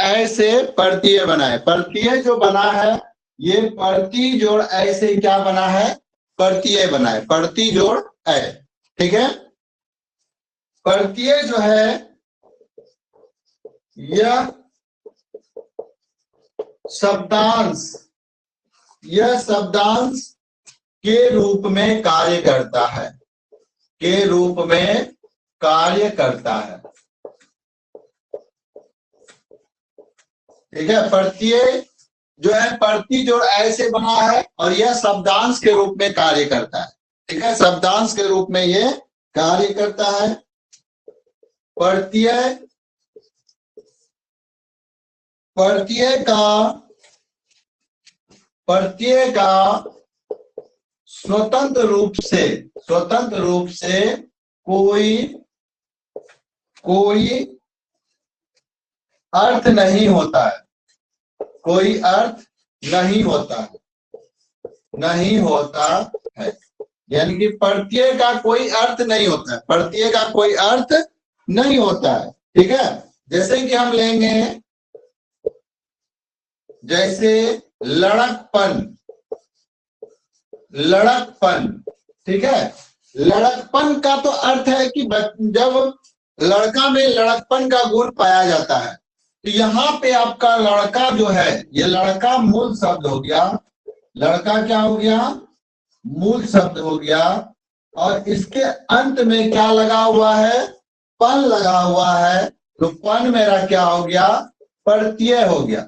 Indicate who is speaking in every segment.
Speaker 1: ऐसे प्रत्यय बना है, प्रत्यय जो बना है ये प्रति जोड़ ऐसे क्या बना है, प्रत्यय बना है, प्रति जोड़ ऐ। ठीक है, प्रत्यय जो है यह शब्दांश, यह शब्दांश के रूप में कार्य करता है, के रूप में कार्य करता है। ठीक है, प्रत्यय जो है प्रति जोड़ ऐसे बना है और यह शब्दांश के रूप में कार्य करता है। ठीक है, शब्दांश के रूप में ये कार्य करता है। प्रत्यय, प्रत्यय का स्वतंत्र रूप से कोई अर्थ नहीं होता है, कोई अर्थ नहीं होता है, नहीं होता है। यानी कि प्रत्यय का कोई अर्थ नहीं होता है, प्रत्यय का कोई अर्थ नहीं होता है। ठीक है, जैसे कि हम लेंगे, जैसे लड़कपन, लड़कपन। ठीक है, लड़कपन का तो अर्थ है कि जब लड़का में लड़कपन का गुण पाया जाता है, तो यहाँ पे आपका लड़का जो है, ये लड़का मूल शब्द हो गया, लड़का क्या हो गया, मूल शब्द हो गया, और इसके अंत में क्या लगा हुआ है, पन लगा हुआ है, तो पन मेरा क्या हो गया, प्रत्यय हो गया,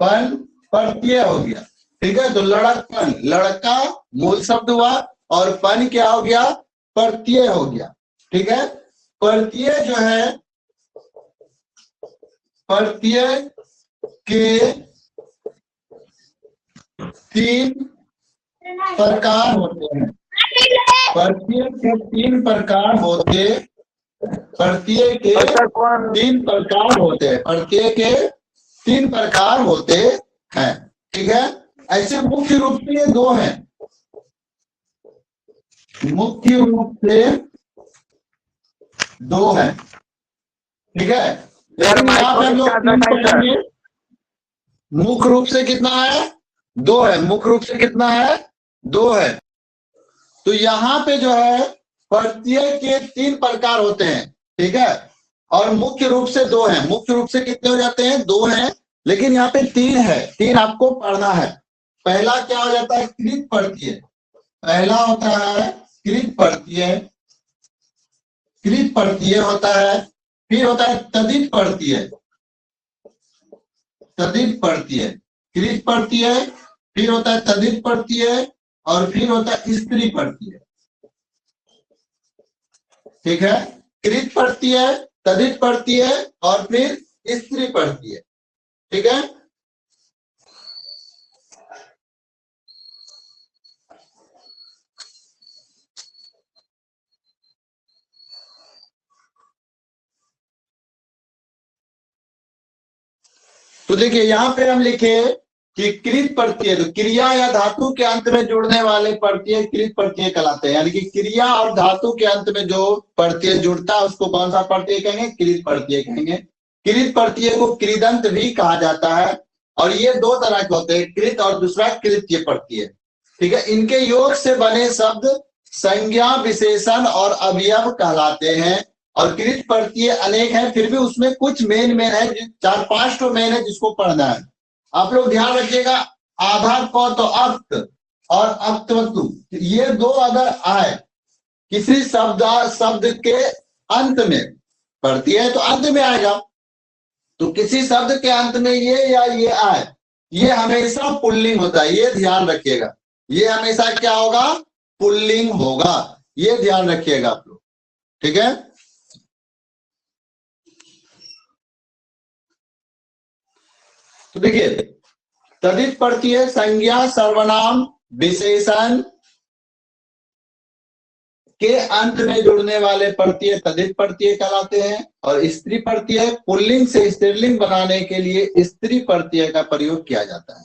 Speaker 1: पन प्रत्यय हो गया। ठीक है, तो लड़कपन, लड़का मूल शब्द हुआ और पन क्या हो गया, प्रत्यय हो गया। ठीक है, प्रत्यय जो है, प्रत्यय के 3 प्रकार होते हैं, प्रत्यय के 3 प्रकार होते, प्रत्यय के 3 प्रकार होते हैं, प्रत्यय के 3 प्रकार होते हैं। ठीक है, ऐसे मुख्य रूप से ये 2 हैं, मुख्य रूप से 2 हैं। ठीक है, लेकिन यहाँ पे हम लोग पढ़ेंगे, मुख्य रूप से कितना है, 2 है, मुख्य रूप से कितना है, 2 है। तो यहाँ पे जो है प्रत्यय के 3 प्रकार होते हैं। ठीक है, और मुख्य रूप से 2 हैं, मुख्य रूप से कितने हो जाते हैं, 2 हैं, लेकिन यहाँ पे 3 है, 3 आपको पढ़ना है। पहला क्या हो जाता है, कृत प्रत्यय, पहला होता है कृत प्रत्यय, कृत प्रत्यय होता है, फिर होता है तदित प्रत्यय, तदित प्रत्यय, कृत प्रत्यय, फिर होता है तदित प्रत्यय, और फिर होता है स्त्री प्रत्यय। ठीक है, कृत प्रत्यय, तदित प्रत्यय और फिर स्त्री प्रत्यय। ठीक है, तो देखिए यहाँ पे हम लिखे कि कृत प्रत्यय, तो क्रिया या धातु के अंत में जुड़ने वाले प्रत्यय कृत प्रत्यय कहलाते हैं। यानी कि क्रिया और धातु के अंत में जो प्रत्यय जुड़ता है उसको कौन सा प्रत्यय कहेंगे, कृत प्रत्यय कहेंगे। कृत प्रत्यय को कृदंत भी कहा जाता है, और ये 2 तरह के होते हैं, कृत और दूसरा कृत्य प्रत्यय। ठीक है, इनके योग से बने शब्द संज्ञा, विशेषण और अवयव कहलाते हैं। और कृत प्रत्यय अनेक है, फिर भी उसमें कुछ मेन है, 4-5 तो मेन है जिसको पढ़ना है। आप लोग ध्यान रखिएगा, आधा क तो अक्त और अक्तवतु, ये 2 अगर आए किसी शब्द के अंत में, प्रत्यय तो अंत में आएगा, तो किसी शब्द के अंत में ये या ये आए, ये हमेशा पुल्लिंग होता है, ये ध्यान रखिएगा, ये हमेशा क्या होगा, पुल्लिंग होगा, ये ध्यान रखिएगा आप लोग। ठीक है, तो देखिए तदित प्रत्यय संज्ञा, सर्वनाम, विशेषण के अंत में जुड़ने वाले प्रत्यय तदित प्रत्यय कहलाते हैं। और स्त्री प्रत्यय पुल्लिंग से स्त्रीलिंग बनाने के लिए स्त्री प्रत्यय का प्रयोग किया जाता है।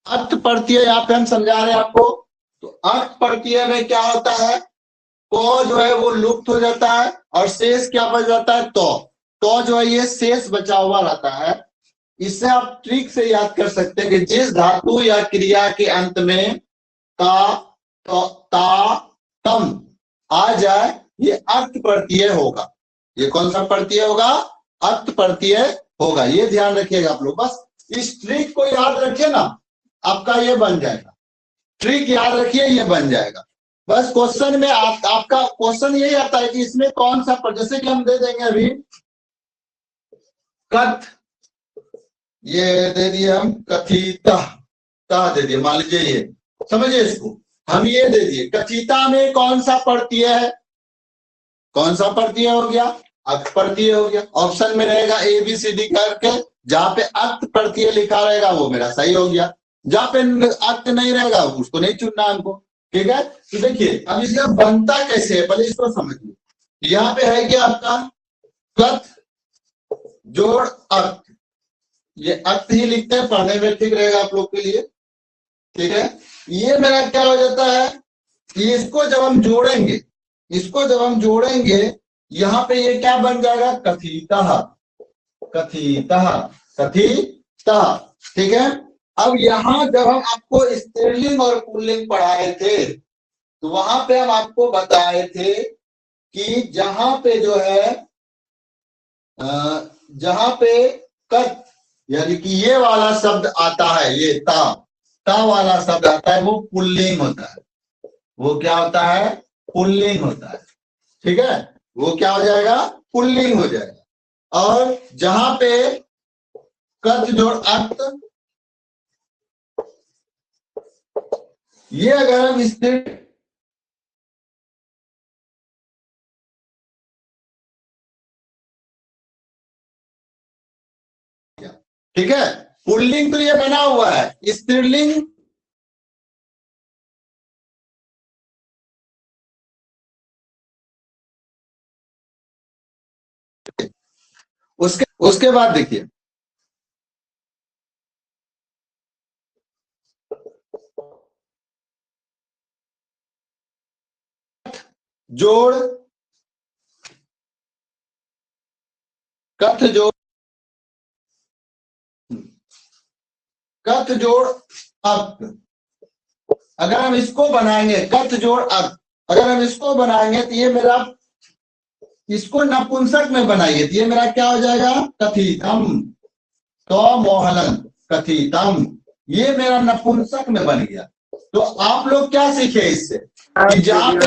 Speaker 1: अर्थ प्रत्यय यहाँ पे हम समझा रहे हैं आपको, तो अर्थ प्रत्यय में क्या होता है, को जो है वो लुप्त हो जाता है और शेष क्या बच जाता है, तो जो है ये शेष बचा हुआ रहता है। इससे आप ट्रिक से याद कर सकते हैं कि जिस धातु या क्रिया के अंत में ता, तो, ता, तम आ जाए ये अर्थ प्रत्यय होगा। ये कौन सा प्रत्यय होगा, अर्थ प्रत्यय होगा। ये ध्यान रखिएगा आप लोग, बस इस ट्रिक को याद रखिए ना, आपका ये बन जाएगा। ट्रिक याद रखिए, ये बन जाएगा। बस क्वेश्चन में आपका क्वेश्चन यही आता है कि इसमें कौन सा, जैसे कि हम दे देंगे अभी कथ, ये दे दिए हम कथिता, दे दिए, मान लीजिए ये, समझिए इसको, हम ये दे दिए कथिता में कौन सा प्रत्यय है, कौन सा प्रत्यय हो गया, अर्थ प्रत्यय हो गया। ऑप्शन में रहेगा ए बी सी डी करके, जहां पे अर्थ प्रत्यय लिखा रहेगा वो मेरा सही हो गया, जहां पे अर्थ नहीं रहेगा उसको नहीं चुनना हमको। ठीक है, तो देखिए अब इसका बनता कैसे है, पहले इसको समझिए। यहाँ पे है कि आपका कथ जोड़ अर्थ, ये अर्थ ही लिखते हैं, पढ़ने में ठीक रहेगा आप लोग के लिए। ठीक है, ये मेरा क्या हो जाता है कि इसको जब हम जोड़ेंगे, इसको जब हम जोड़ेंगे यहाँ पे ये क्या बन जाएगा, कथितः, कथितः, कथितः। ठीक है, अब यहाँ जब हम आपको स्त्रीलिंग और पुल्लिंग पढ़ाए थे तो वहां पे हम आपको बताए थे कि जहां पे जो है जहां पे कथ यानी कि ये वाला शब्द आता है, ये ता वाला शब्द आता है, वो पुल्लिंग होता है। वो क्या होता है, पुल्लिंग होता है। ठीक है, वो क्या हो जाएगा, पुल्लिंग हो जाएगा। और जहां पे कथ जोड़ अर्थ, ये अगर हम स्थिर, ठीक है, पुल्लिंग तो ये बना हुआ है, स्त्रीलिंग उसके बाद देखिए जोड़, कथ जोड़, कथ जोड़ अर्थ, अगर हम इसको बनाएंगे कथ जोड़ अर्थ, अगर हम इसको बनाएंगे तो ये मेरा, इसको नपुंसक में बनाइए तो ये मेरा क्या हो जाएगा, कथितम, तो मोहनम कथितम, ये मेरा नपुंसक में बन गया। तो आप लोग क्या सीखे इससे कि जहां पे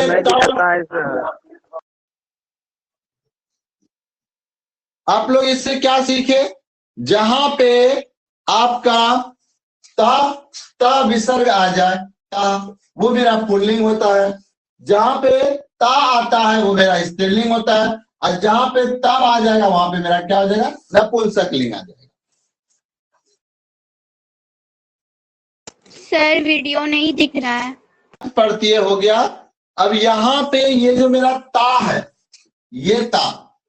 Speaker 1: आप लोग इससे क्या सीखे, जहां पे आपका ता विसर्ग आ जाए, ता वो मेरा पुल्लिंग होता है, जहां पे ता आता है वो मेरा स्त्रीलिंग होता है, और जहां पे तब आ जाएगा वहां पे मेरा क्या हो जाएगा, नपुंसक लिंग आ जाएगा।
Speaker 2: सर वीडियो नहीं दिख रहा है,
Speaker 1: प्रत्यय हो गया। अब यहाँ पे ये जो मेरा ता है, ये ता,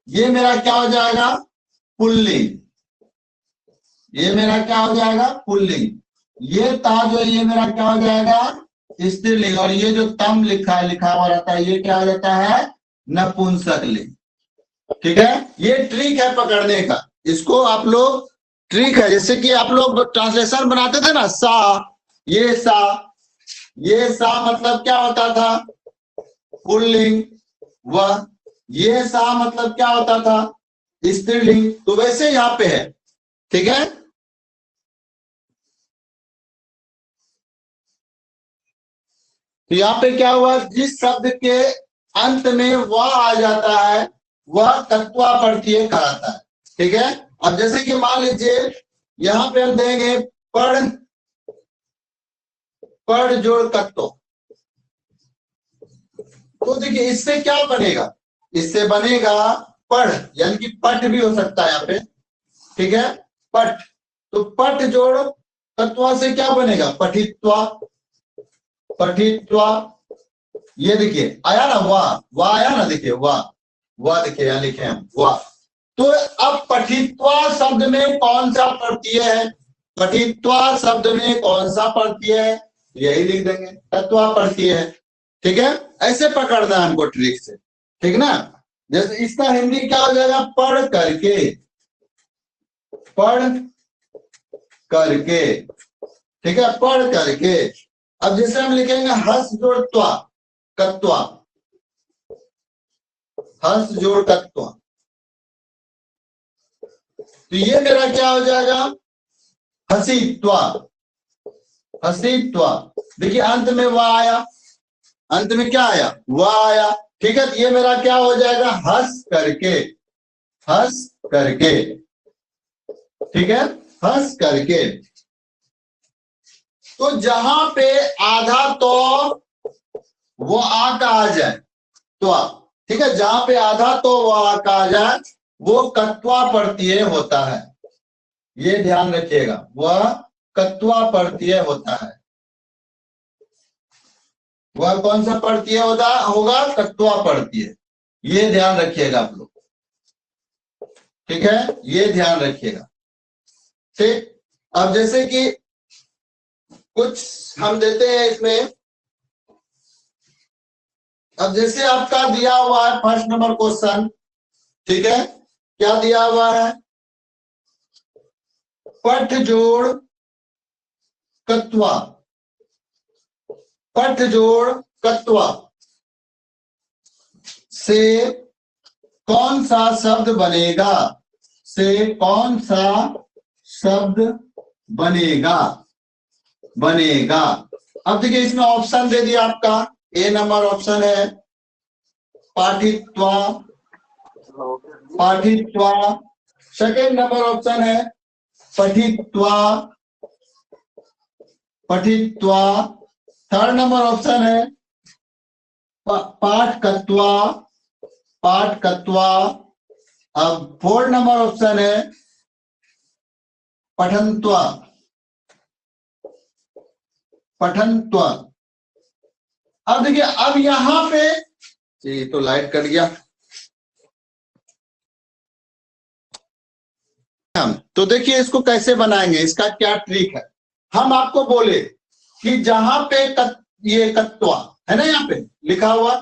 Speaker 1: ये मेरा क्या हो जाएगा, पुल्लिंग, ये मेरा क्या हो जाएगा, पुल्लिंग। ये ता जो है ये मेरा क्या हो जाएगा, स्त्रीलिंग। और ये जो तम लिखा हुआ रहता है ये क्या हो जाता है, नपुंसक लिंग। ठीक है, ये ट्रिक है पकड़ने का, इसको आप लोग ट्रिक है, जैसे कि आप लोग ट्रांसलेशन बनाते थे ना, सा, ये सा, ये सा मतलब क्या होता था, पुल्लिंग, वह ये सा मतलब क्या होता था, स्त्रीलिंग। तो वैसे यहाँ पे है। ठीक है, तो यहाँ पे क्या हुआ, जिस शब्द के अंत में वह आ जाता है वह तत्वा प्रत्यय कहलाता है। ठीक है, अब जैसे कि मान लीजिए यहाँ पे हम देंगे पढ़ जोड़ तत्व, तो देखिए इससे क्या बनेगा, इससे बनेगा पढ़, यानी कि पठ भी हो सकता है यहाँ पे। ठीक है, पठ, तो पठ जोड़ तत्वा से क्या बनेगा, पठित्वा, पठित्वा। ये देखिए आया ना, वाह आया ना, देखिए वाह देखिए यहाँ लिखे हम वाह। तो अब पठित्वा शब्द में कौन सा प्रत्यय है, पठित्वा शब्द में कौन सा प्रत्यय है, यही लिख देंगे, तत्वा प्रत्यय है। ठीक है, ऐसे पकड़ना है हमको ट्रिक से, ठीक ना। जैसे इसका हिंदी क्या हो जाएगा, पढ़ करके, पढ़ करके, ठीक है, पढ़ करके। अब जैसे हम लिखेंगे हस जोड़ त्वा, कत्वा, हस जोड़ कत्वा, तो ये मेरा क्या हो जाएगा, हसीत्वा, हसीत्वा। देखिए अंत में वाह आया, अंत में क्या आया, वाह आया, ठीक है। तो ये मेरा क्या हो जाएगा, हंस करके, हंस करके, ठीक है, हंस करके। तो जहां पे आधा तो वो आ का आ जाए तो, ठीक है, जहां पे आधा तो वो आ का आ जाए वो कत्वा प्रत्यय होता है, ये ध्यान रखिएगा, वह कत्वा प्रत्यय होता है। वह कौन सा प्रत्यय होगा, कत्वा प्रत्यय, ये ध्यान रखिएगा आप लोग, ठीक है, ये ध्यान रखिएगा, ठीक। अब जैसे कि कुछ हम देते हैं इसमें, अब जैसे आपका दिया हुआ है फर्स्ट नंबर क्वेश्चन, ठीक है, क्या दिया हुआ है, पठ जोड़ कत्वा, पठ जोड़ कत्वा से कौन सा शब्द बनेगा, से कौन सा शब्द बनेगा, बनेगा। अब देखिए इसमें ऑप्शन दे दिया आपका, ए नंबर ऑप्शन है पाठित्वा, पाठित्वा, सेकेंड नंबर ऑप्शन है पठित्वा, पठित्वा, थर्ड नंबर ऑप्शन है पाठकत्वा, पाठकत्वा। अब फोर्थ नंबर ऑप्शन है पठनत्वा, पठनत्वा। अब देखिए अब यहां पे जी तो लाइट कट गया, तो देखिए इसको कैसे बनाएंगे, इसका क्या ट्रिक है। हम आपको बोले कि जहां पे ये कत्वा है ना, यहाँ पे लिखा हुआ,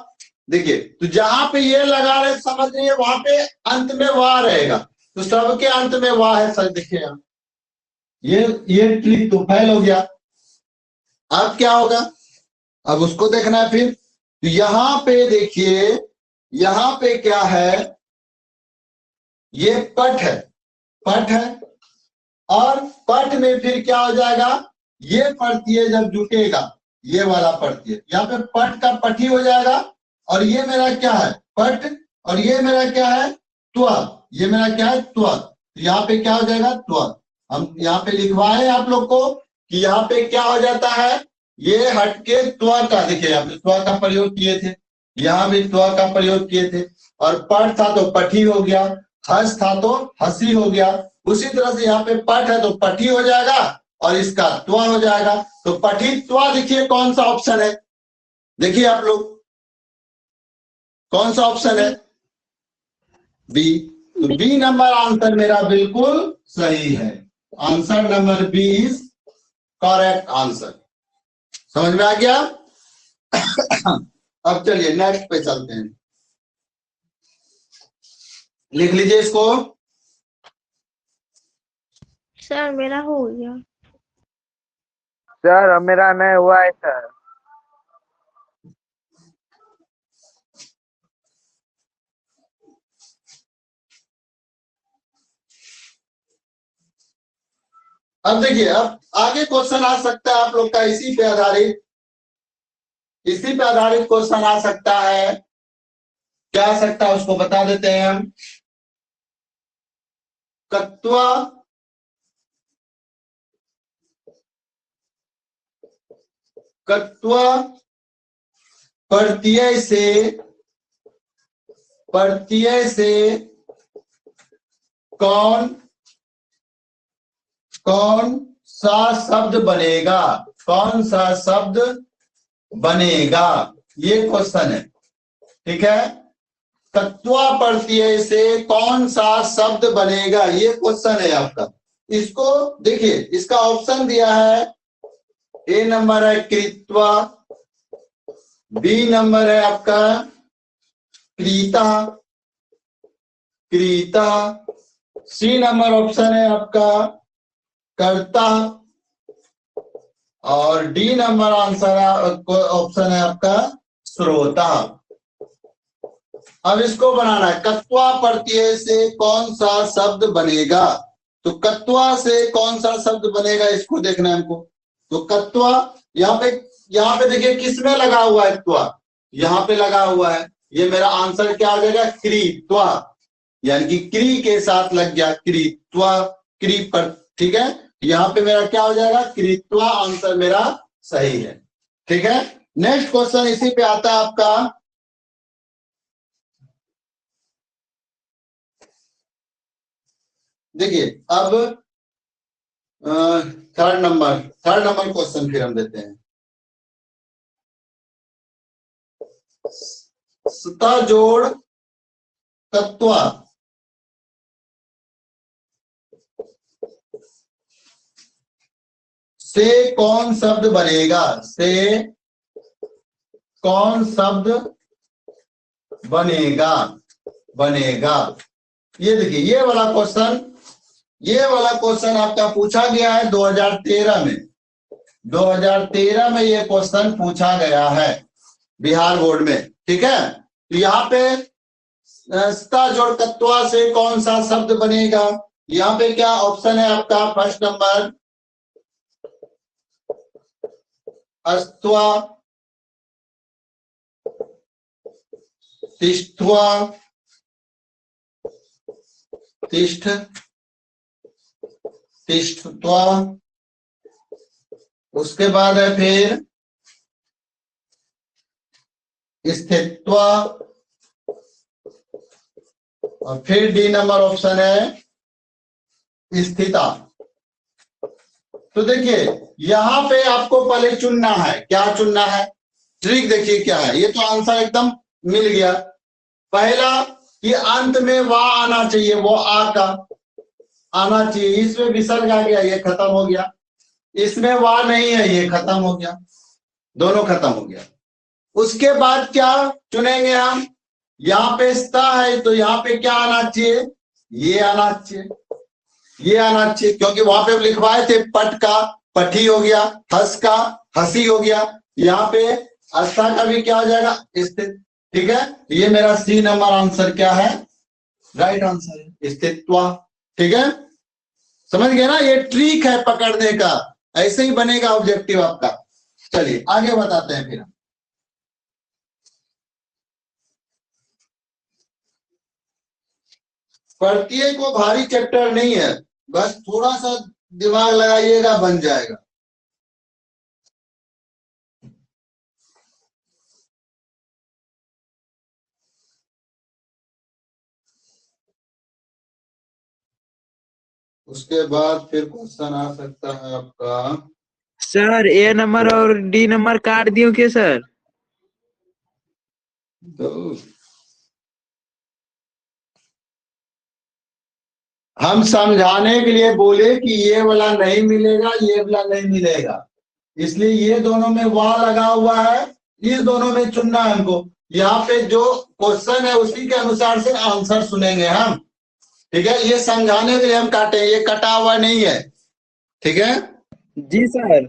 Speaker 1: देखिए तो जहां पे ये लगा रहे समझ रही है, वहां पे अंत में वाह रहेगा, तो सबके अंत में वाह है सर। देखिए यहाँ ये ट्रिक तो फेल हो गया। अब क्या होगा, अब उसको देखना है फिर। तो यहां पे देखिए, यहां पे क्या है, ये पठ है, पठ है, और पठ में फिर क्या हो जाएगा, ये प्रत्यय जब जुटेगा, ये वाला प्रत्यय यहाँ पे पठ का पठी हो जाएगा, और ये मेरा क्या है पठ, और ये मेरा क्या है त्व, ये मेरा क्या है त्व, तो यहाँ पे क्या हो जाएगा त्व। हम यहाँ पे लिखवाए आप लोग को कि यहाँ पे क्या हो जाता है, ये हटके त्व का, देखिए यहाँ पे त्व का प्रयोग किए थे, यहाँ भी त्व का प्रयोग किए थे, और पठ था तो पठी हो गया, हस था तो हसी हो गया, उसी तरह से यहाँ पे पठ है तो पठी हो जाएगा, और इसका त्व हो जाएगा। तो पठित्वा देखिए कौन सा ऑप्शन है, देखिए आप लोग कौन सा ऑप्शन है, बी। तो बी नंबर आंसर मेरा बिल्कुल सही है, answer number B is correct answer. समझ में आ गया। अब चलिए नेक्स्ट पे चलते हैं, लिख लीजिए इसको।
Speaker 2: सर मेरा हो गया।
Speaker 3: सर मेरा नहीं हुआ है सर।
Speaker 1: अब देखिए अब आगे क्वेश्चन आ सकता है आप लोग का इसी पे आधारित, इसी पे आधारित क्वेश्चन आ सकता है, क्या आ सकता है उसको बता देते हैं हम। कत्वा कत्वा प्रत्यय से, प्रत्यय से कौन कौन सा शब्द बनेगा, कौन सा शब्द बनेगा, ये क्वेश्चन है, ठीक है। कत्वा प्रत्यय से कौन सा शब्द बनेगा, ये क्वेश्चन है आपका। इसको देखिए इसका ऑप्शन दिया है, ए नंबर है कृत्वा, बी नंबर है आपका क्रीता, क्रीता। सी नंबर ऑप्शन है आपका कर्ता, और डी नंबर आंसर ऑप्शन है आपका श्रोता। अब इसको बनाना है, कत्वा प्रत्यय से कौन सा शब्द बनेगा। तो कत्वा से कौन सा शब्द बनेगा इसको देखना है हमको। तो कत्वा यहाँ पे देखिए किसमें लगा हुआ है, त्वा यहाँ पे लगा हुआ है। ये मेरा आंसर क्या आ जाएगा, क्रीत्वा, यानी कि क्री के साथ लग गया, क्रीत्वा, क्री पर, ठीक है। यहाँ पे मेरा क्या हो जाएगा, क्रीत्वा, आंसर मेरा सही है, ठीक है। नेक्स्ट क्वेश्चन इसी पे आता है आपका, देखिए अब थर्ड नंबर क्वेश्चन फिर हम देते हैं। सता जोड़ तत्वा से कौन शब्द बनेगा, से कौन शब्द बनेगा, बनेगा। ये देखिए ये वाला क्वेश्चन आपका पूछा गया है 2013 में। 2013 में ये क्वेश्चन पूछा गया है बिहार बोर्ड में, ठीक है। तो यहाँ पे सता जोड़ तत्वा से कौन सा शब्द बनेगा, यहाँ पे क्या ऑप्शन है आपका, फर्स्ट नंबर अस्त्वा, तिष्ठ्वा, तिष्ठ, तिष्ठ्वा, उसके बाद है फिर स्थित्वा, और फिर डी नंबर ऑप्शन है स्थिता। तो देखिए यहां पे आपको पहले चुनना है, क्या चुनना है, ट्रिक देखिए क्या है। ये तो आंसर एकदम मिल गया। पहला कि अंत में वाह आना चाहिए, वो आ का आना चाहिए। इसमें विसर्ग आ गया, ये खत्म हो गया। इसमें वाह नहीं है, ये खत्म हो गया, दोनों खत्म हो गया। उसके बाद क्या चुनेंगे हम, यहाँ पे स्था है तो यहाँ पे क्या आना चाहिए, ये आना चाहिए, ये आना चाहिए, क्योंकि वहां पे लिखवाए थे पट का पठी हो गया, हंस का हंसी हो गया। यहाँ पे अस्था का भी क्या हो जाएगा, स्थित, ठीक है। ये मेरा सी नंबर आंसर क्या है, राइट आंसर है स्थित्वा, ठीक है। समझ गए ना, ये ट्रिक है पकड़ने का, ऐसे ही बनेगा ऑब्जेक्टिव आपका। चलिए आगे बताते हैं फिर हम। प्रत्यय को भारी चैप्टर नहीं है, बस थोड़ा सा दिमाग लगाइएगा बन जाएगा। उसके बाद फिर क्वेश्चन आ सकता है आपका,
Speaker 3: सर ए नंबर और डी नंबर काट दियो क्या सर।
Speaker 1: तो हम समझाने के लिए बोले कि ये वाला नहीं मिलेगा, ये वाला नहीं मिलेगा, इसलिए ये दोनों में वाह लगा हुआ है, इस दोनों में चुनना है हमको। यहाँ पे जो क्वेश्चन है उसी के अनुसार से आंसर सुनेंगे हम, ठीक है। ये समझाने के लिए हम काटे, ये कटा हुआ नहीं है, ठीक है
Speaker 3: जी सर।